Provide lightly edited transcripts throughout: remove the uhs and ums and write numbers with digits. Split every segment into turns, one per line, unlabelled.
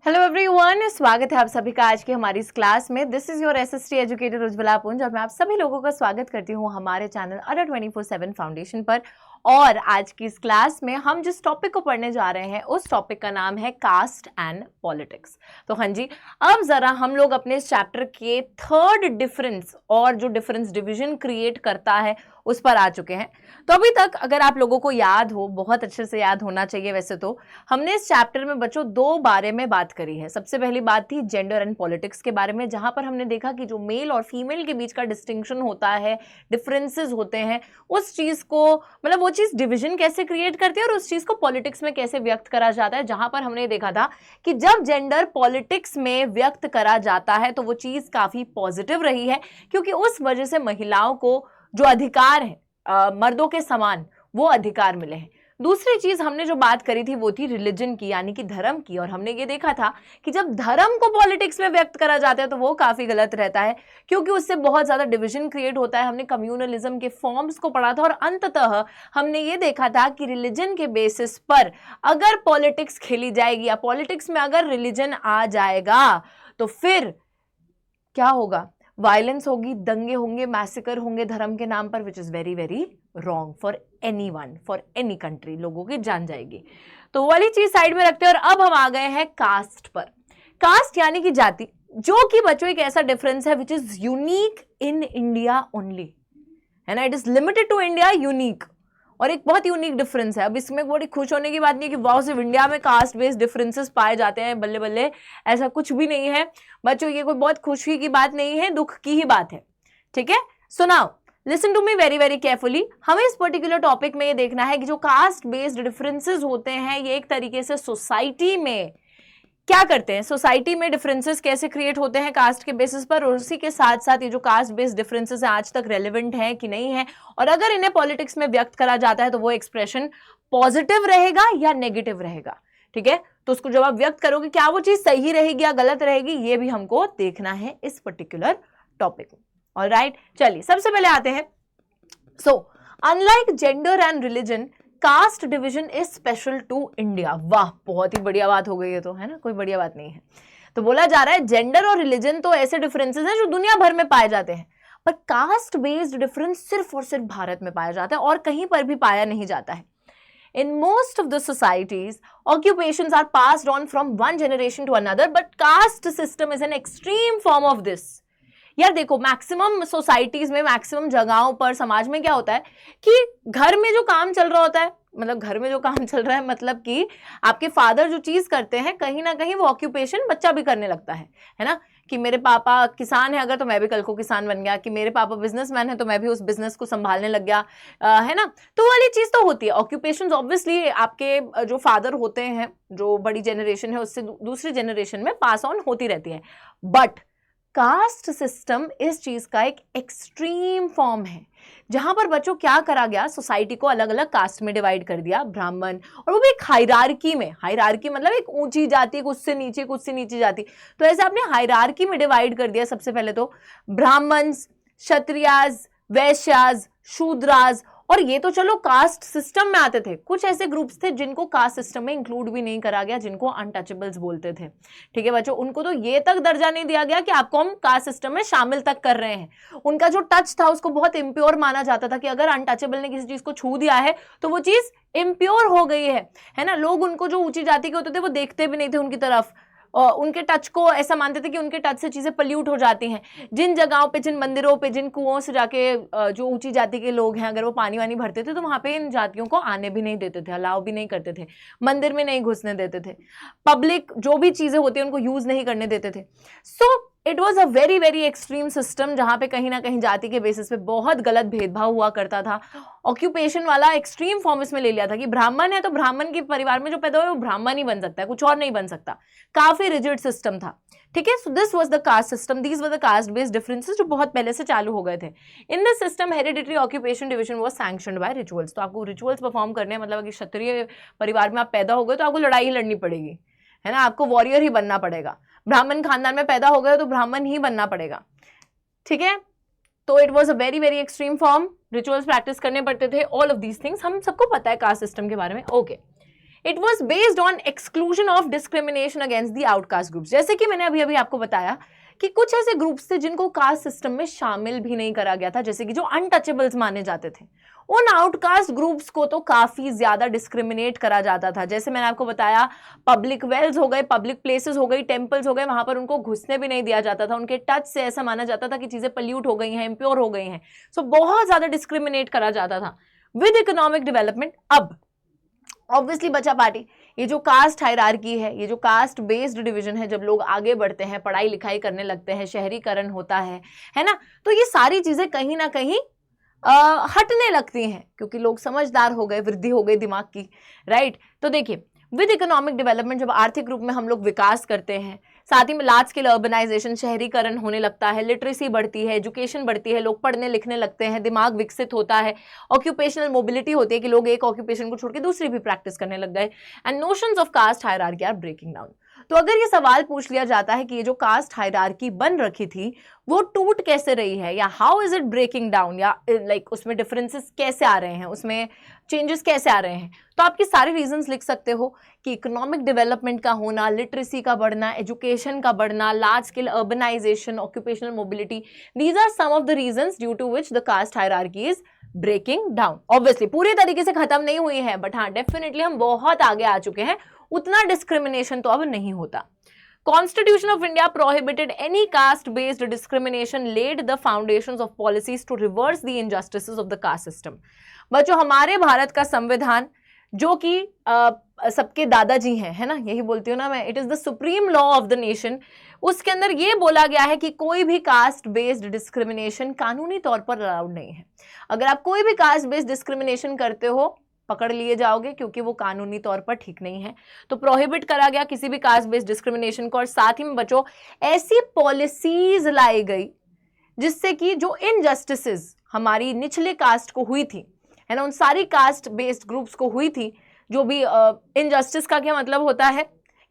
Hello everyone, स्वागत है आप सभी का आज की हमारी इस क्लास में। This is your SST educator Ujjwala पुंज और मैं आप सभी लोगों का स्वागत करती हूँ हमारे चैनल अडा 24/7 फाउंडेशन पर। और आज की इस क्लास में हम जिस टॉपिक को पढ़ने जा रहे हैं उस टॉपिक का नाम है कास्ट एंड पॉलिटिक्स। तो हाँ जी, अब जरा हम लोग अपने इस चैप्टर के थर्ड डिफरेंस और जो डिफरेंस डिवीजन क्रिएट करता है उस पर आ चुके हैं। तो अभी तक अगर आप लोगों को याद हो, बहुत अच्छे से याद होना चाहिए वैसे तो, हमने इस चैप्टर में बच्चों दो बारे में बात करी है। सबसे पहली बात थी जेंडर एंड पॉलिटिक्स के बारे में, जहां पर हमने देखा कि जो मेल और फीमेल के बीच का डिस्टिंक्शन होता है, डिफरेंसेस होते हैं, उस चीज को मतलब वो चीज डिवीजन कैसे क्रिएट करती है और उस चीज को पॉलिटिक्स में कैसे व्यक्त करा जाता है। जहां पर हमने देखा था कि जब जेंडर पॉलिटिक्स में व्यक्त करा जाता है तो वो चीज काफी पॉजिटिव रही है, क्योंकि उस वजह से महिलाओं को जो अधिकार है मर्दों के समान वो अधिकार मिले हैं। दूसरी चीज हमने जो बात करी थी वो थी रिलीजन की, यानी कि धर्म की। और हमने ये देखा था कि जब धर्म को पॉलिटिक्स में व्यक्त करा जाता है तो वो काफी गलत रहता है, क्योंकि उससे बहुत ज्यादा डिवीजन क्रिएट होता है। हमने कम्युनलिज्म के फॉर्म्स को पढ़ा था और अंततः हमने ये देखा था कि रिलीजन के बेसिस पर अगर पॉलिटिक्स खेली जाएगी या पॉलिटिक्स में अगर रिलीजन आ जाएगा तो फिर क्या होगा? वायलेंस होगी, दंगे होंगे, मैसेकर होंगे धर्म के नाम पर, which is very very wrong for anyone, for any country. लोगों की जान जाएगी। तो वो वाली चीज साइड में रखते हैं और अब हम आ गए हैं कास्ट पर। कास्ट यानी कि जाति, जो कि बच्चों एक ऐसा डिफरेंस है which is unique in India only, है ना। It is limited to India, unique, और एक बहुत यूनिक डिफरेंस है। अब इसमें बड़ी खुश होने की बात नहीं है कि वाह सिर्फ इंडिया में कास्ट बेस्ड डिफरेंसेस पाए जाते हैं, बल्ले बल्ले, ऐसा कुछ भी नहीं है बच्चों। ये कोई बहुत खुशी की बात नहीं है, दुख की ही बात है, ठीक है। So now listen to me very very carefully. हमें इस पर्टिकुलर टॉपिक में ये देखना है कि जो कास्ट बेस्ड डिफरेंसेस होते हैं ये एक तरीके से सोसाइटी में क्या करते हैं, सोसाइटी में डिफरेंसेस कैसे क्रिएट होते हैं कास्ट के बेसिस पर, और उसी के साथ साथ ये जो कास्ट बेस्ड डिफरेंसेस हैं आज तक रेलेवेंट हैं कि नहीं है, और अगर इन्हें पॉलिटिक्स में व्यक्त करा जाता है तो वो एक्सप्रेशन पॉजिटिव रहेगा या नेगेटिव रहेगा, ठीक है। तो उसको जब आप व्यक्त करोगे क्या वो चीज सही रहेगी या गलत रहेगी, ये भी हमको देखना है इस पर्टिकुलर टॉपिक में। ऑलराइट, चलिए सबसे पहले आते हैं। So unlike gender and religion, caste division is special to India. वाह, बहुत ही बढ़िया बात हो गई है, तो है ना, कोई बढ़िया बात नहीं है। तो बोला जा रहा है जेंडर और रिलीजन तो ऐसे डिफरेंसेस हैं जो दुनिया भर में पाए जाते हैं, पर कास्ट बेस्ड डिफरेंस सिर्फ और सिर्फ भारत में पाया जाता है और कहीं पर भी पाया नहीं जाता है। In most of the societies, occupations are passed on from one generation to another, but caste system is an extreme form of this. यार देखो, मैक्सिमम सोसाइटीज में, मैक्सिमम जगहों पर, समाज में क्या होता है कि घर में जो काम चल रहा होता है, मतलब घर में जो काम चल रहा है मतलब कि आपके फादर जो चीज करते हैं कहीं ना कहीं वो ऑक्यूपेशन बच्चा भी करने लगता है ना। कि मेरे पापा किसान है अगर तो मैं भी कल को किसान बन गया, कि मेरे पापा बिजनेसमैन है तो मैं भी उस बिजनेस को संभालने लग गया, है ना। तो वाली चीज तो होती है। ऑक्यूपेशन ऑब्वियसली आपके जो फादर होते हैं, जो बड़ी जनरेशन है उससे दूसरी जनरेशन में पास ऑन होती रहती है। बट कास्ट सिस्टम इस चीज का एक एक्सट्रीम फॉर्म है, जहां पर बच्चों क्या करा गया, सोसाइटी को अलग अलग कास्ट में डिवाइड कर दिया, ब्राह्मण, और वो भी एक हायरार्की में। हायरार्की मतलब एक ऊंची जाति, कुछ से नीचे जाति। तो ऐसे आपने हायरार्की में डिवाइड कर दिया। सबसे पहले तो ब्राह्मण, क्षत्रियाज, वैश्याज, शूद्राज, और ये तो चलो कास्ट सिस्टम में आते थे। कुछ ऐसे ग्रुप्स थे जिनको कास्ट सिस्टम में इंक्लूड भी नहीं करा गया, जिनको अनटचेबल्स बोलते थे, ठीक है बच्चों। उनको तो ये तक दर्जा नहीं दिया गया कि आपको हम कास्ट सिस्टम में शामिल तक कर रहे हैं। उनका जो टच था उसको बहुत इम्प्योर माना जाता था कि अगर अनटचेबल ने किसी चीज को छू दिया है तो वो चीज इम्प्योर हो गई है ना। लोग उनको जो ऊंची जाति के होते थे वो देखते भी नहीं थे उनकी तरफ, उनके टच को ऐसा मानते थे कि उनके टच से चीजें पल्यूट हो जाती हैं। जिन जगहों पे, जिन मंदिरों पे, जिन कुओं से जाके जो ऊंची जाति के लोग हैं अगर वो पानी वानी भरते थे तो वहां पे इन जातियों को आने भी नहीं देते थे, अलाउ भी नहीं करते थे, मंदिर में नहीं घुसने देते थे, पब्लिक जो भी चीजें होती है उनको यूज नहीं करने देते थे। So it was a very very extreme system, जहां पे कहीं ना कहीं जाति के बेसिस पे बहुत गलत भेदभाव हुआ करता था। ऑक्यूपेशन वाला एक्सट्रीम फॉर्म इसमें ले लिया था कि ब्राह्मण है तो ब्राह्मण के परिवार में जो पैदा हुआ वो ब्राह्मण ही बन सकता है, कुछ और नहीं बन सकता। काफी रिजिड सिस्टम था, ठीक है। So this was the caste system, these were the caste based differences जो बहुत पहले से चालू हो गए थे। In this system hereditary occupation division was sanctioned by rituals. तो आपको रिचुअल्स परफॉर्म करने, मतलब अगर क्षत्रिय परिवार में आप पैदा हो गए तो आपको लड़ाई ही लड़नी पड़ेगी, है ना, आपको वॉरियर ही बनना पड़ेगा। ब्राह्मण खानदान में पैदा हो गए तो ब्राह्मण ही बनना पड़ेगा, ठीक है। तो it was a very very extreme form, rituals practice करने पड़ते थे, ऑल ऑफ दीज थिंग्स हम सबको पता है कास्ट सिस्टम के बारे में, okay. It was based on exclusion of discrimination against the outcast groups. जैसे कि मैंने अभी अभी आपको बताया कि कुछ ऐसे ग्रुप्स थे जिनको कास्ट सिस्टम में शामिल भी नहीं करा गया था, जैसे कि जो अनटचेबल्स माने जाते थे, उन आउटकास्ट ग्रुप्स को तो काफी ज्यादा डिस्क्रिमिनेट करा जाता था। जैसे मैंने आपको बताया, पब्लिक वेल्स हो गए, पब्लिक प्लेसेस हो गई, टेम्पल्स हो गए, वहां पर उनको घुसने भी नहीं दिया जाता था। उनके टच से ऐसा माना जाता था कि चीजें पल्यूट हो गई हैं, इम्प्योर हो गई हैं। सो बहुत ज्यादा डिस्क्रिमिनेट करा जाता था। विद इकोनॉमिक डेवलपमेंट अब ऑब्वियसली बचा पार्टी, ये जो कास्ट हायरार्की है, ये जो कास्ट बेस्ड डिवीजन है, जब लोग आगे बढ़ते हैं, पढ़ाई लिखाई करने लगते हैं, शहरीकरण होता है ना, तो ये सारी चीजें कहीं ना कहीं हटने लगती हैं, क्योंकि लोग समझदार हो गए, वृद्धि हो गई दिमाग की, राइट। तो देखिए, विद इकोनॉमिक डेवलपमेंट जब आर्थिक रूप में हम लोग विकास करते हैं, साथ ही में लार्ज स्केल अर्बनाइजेशन, शहरीकरण होने लगता है, लिटरेसी बढ़ती है, एजुकेशन बढ़ती है, लोग पढ़ने लिखने लगते हैं, दिमाग विकसित होता है, ऑक्यूपेशनल मोबिलिटी होती है कि लोग एक ऑक्यूपेशन को छोड़ के दूसरी भी प्रैक्टिस करने लग गए, and notions of caste hierarchy are breaking down. तो अगर ये सवाल पूछ लिया जाता है कि ये जो कास्ट हायरार्की बन रखी थी वो टूट कैसे रही है, या how is it breaking down, या लाइक उसमें डिफरेंसेस कैसे आ रहे हैं, उसमें चेंजेस कैसे आ रहे हैं, तो आपकी सारे रीजंस लिख सकते हो कि इकोनॉमिक डेवलपमेंट का होना, लिटरेसी का बढ़ना, एजुकेशन का बढ़ना, large scale urbanization, occupational mobility, these are some of the reasons due to which the caste hierarchy is breaking down. Obviously पूरी तरीके से खत्म नहीं हुई है, बट हाँ डेफिनेटली हम बहुत आगे आ चुके हैं, उतना डिस्क्रिमिनेशन तो अब नहीं होता। Constitution of India prohibited any caste-based discrimination, laid the foundations of policies to reverse the injustices of the caste system। बच्चों, हमारे भारत का संविधान जो कि सबके दादाजी हैं, है ना, यही बोलती हूँ ना मैं, it is the supreme law of the nation. उसके अंदर ये बोला गया है कि कोई भी कास्ट बेस्ड डिस्क्रिमिनेशन कानूनी तौर पर अलाउड नहीं है। अगर आप कोई भी कास्ट बेस्ड डिस्क्रिमिनेशन करते हो, पकड़ लिए जाओगे, क्योंकि वो कानूनी तौर पर ठीक नहीं है। तो प्रोहिबिट करा गया किसी भी कास्ट बेस्ड डिस्क्रिमिनेशन को, और साथ ही में बच्चों ऐसी पॉलिसीज लाई गई जिससे कि जो इनजस्टिसेस हमारी निचले कास्ट को हुई थी, है ना, उन सारी कास्ट बेस्ड ग्रुप्स को हुई थी, जो भी इनजस्टिस का क्या मतलब होता है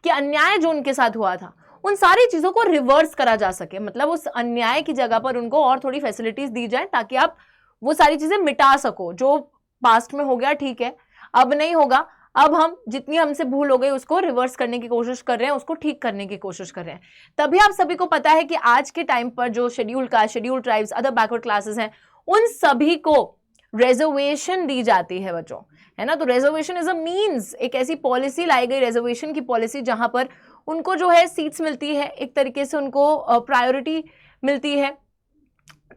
कि अन्याय जो उनके साथ हुआ था, उन सारी चीजों को रिवर्स करा जा सके। मतलब उस अन्याय की जगह पर उनको और थोड़ी फैसिलिटीज दी जाए ताकि आप वो सारी चीजें मिटा सको। जो पास्ट में हो गया ठीक है, अब नहीं होगा, अब हम जितनी हमसे भूल हो गई उसको रिवर्स करने की कोशिश कर रहे हैं, उसको ठीक करने की कोशिश कर रहे हैं। तभी आप सभी को पता है कि आज के टाइम पर जो scheduled caste, scheduled tribes, other backward classes हैं, उन सभी को रिजर्वेशन दी जाती है बच्चों, है ना। तो रिजर्वेशन इज अ मीन्स, एक ऐसी पॉलिसी लाई गई, रिजर्वेशन की पॉलिसी, जहां पर उनको जो है सीट्स मिलती है, एक तरीके से उनको प्रायोरिटी मिलती है,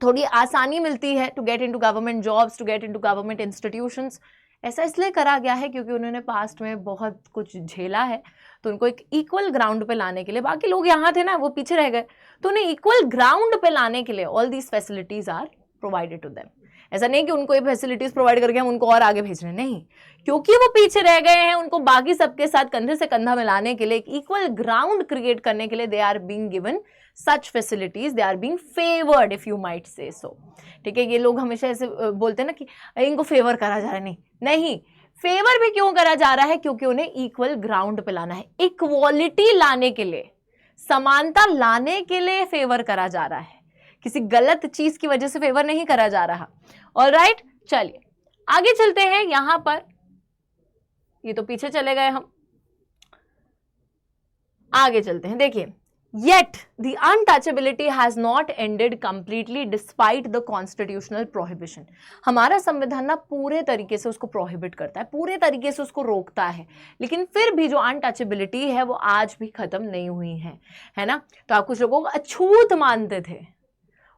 थोड़ी आसानी मिलती है to get into government jobs, to get into government institutions. ऐसा इसलिए करा गया है क्योंकि उन्होंने पास्ट में बहुत कुछ झेला है, तो उनको एक इक्वल ग्राउंड पे लाने के लिए, बाकी लोग यहाँ थे ना, वो पीछे रह गए, तो उन्हें इक्वल ग्राउंड पे लाने के लिए all these facilities are provided to them. ऐसा नहीं कि उनको ये फैसिलिटीज प्रोवाइड करके हम उनको और आगे भेज रहे हैं, नहीं, क्योंकि वो पीछे रह गए हैं, उनको बाकी सबके साथ कंधे से कंधा मिलाने के लिए, एक इक्वल ग्राउंड क्रिएट करने के लिए they are being given such facilities, they are being favoured, if you might say so. ठीक है, ये लोग हमेशा ऐसे बोलते हैं ना कि इनको फेवर करा जा रहा है, नहीं, फेवर भी क्यों करा जा रहा है, क्योंकि उन्हें इक्वल ग्राउंड पे लाना है, इक्वालिटी लाने के लिए, समानता लाने के लिए फेवर करा जा रहा है, किसी गलत चीज की वजह से फेवर नहीं करा जा रहा। ऑलराइट, चलिए आगे चलते हैं। यहां पर ये तो पीछे चले गए, हम आगे चलते हैं। देखिए, yet the untouchability has not ended completely despite the constitutional prohibition। हमारा संविधान ना पूरे तरीके से उसको प्रोहिबिट करता है, पूरे तरीके से उसको रोकता है, लेकिन फिर भी जो अनटचेबिलिटी है वो आज भी खत्म नहीं हुई है ना। तो आप कुछ लोगों को अछूत मानते थे,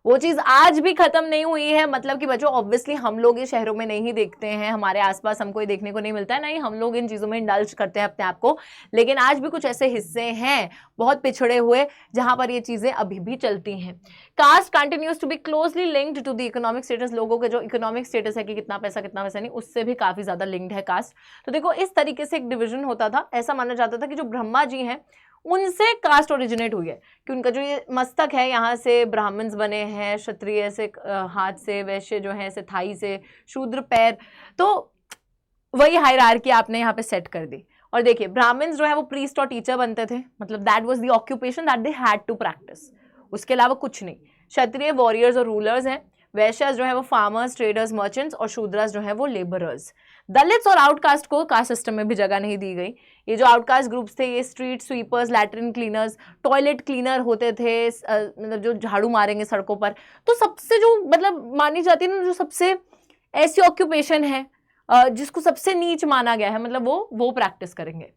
वो चीज आज भी खत्म नहीं हुई है। मतलब कि बच्चों, ऑब्वियसली हम लोग ये शहरों में नहीं देखते हैं, हमारे आसपास हमको ये देखने को नहीं मिलता है, नहीं हम लोग इन चीजों में इंडल्ज करते हैं अपने आप को, लेकिन आज भी कुछ ऐसे हिस्से हैं बहुत पिछड़े हुए जहां पर ये चीजें अभी भी चलती हैं। Caste continues to be closely linked to the economic status. लोगों के जो इकोनॉमिक स्टेटस है कि कितना पैसा नहीं, उससे भी काफी ज्यादा लिंक्ड है कास्ट। तो देखो, इस तरीके से एक डिविजन होता था। ऐसा माना जाता था कि जो ब्रह्मा जी हैं उनसे कास्ट ओरिजिनेट हुई है, कि उनका जो ये मस्तक है यहाँ से ब्राह्मण्स बने हैं, क्षत्रिय से हाथ से, वैश्य जो है से थाई से, शूद्र पैर, तो वही हायरार्की आपने यहाँ पे सेट कर दी। और देखिए, ब्राह्मण्स जो है वो प्रीस्ट और टीचर बनते थे, मतलब that was the occupation that they had to practice, उसके अलावा कुछ नहीं। क्षत्रिय वॉरियर्स और रूलर्स हैं, वैश्यस जो है वो फार्मर्स, ट्रेडर्स, मर्चेंट्स, और शूद्रस जो है वो लेबरर्स। दलित्स और आउटकास्ट को कास्ट सिस्टम में भी जगह नहीं दी गई। ये जो आउटकास्ट ग्रुप्स थे, ये street sweepers, latrine cleaners, toilet cleaner होते थे, मतलब जो झाड़ू मारेंगे सड़कों पर। तो सबसे जो मतलब मानी जाती है ना, जो सबसे ऐसी ऑक्यूपेशन है जिसको सबसे नीच माना गया है, मतलब वो प्रैक्टिस करेंगे।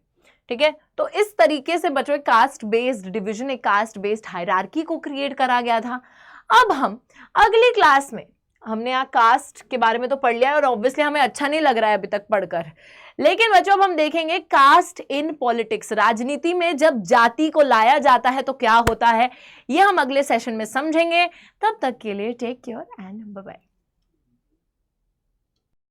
ठीक है, तो इस तरीके से बच्चों एक कास्ट बेस्ड डिवीजन, एक कास्ट बेस्ड हायरार्की को क्रिएट करा गया था। अब हम अगली क्लास में, हमने यहाँ कास्ट के बारे में तो पढ़ लिया है और ऑब्वियसली हमें अच्छा नहीं लग रहा है अभी तक पढ़कर, लेकिन बच्चों अब हम देखेंगे कास्ट इन पॉलिटिक्स। राजनीति में जब जाति को लाया जाता है तो क्या होता है, ये हम अगले सेशन में समझेंगे। तब तक के लिए take care and bye bye.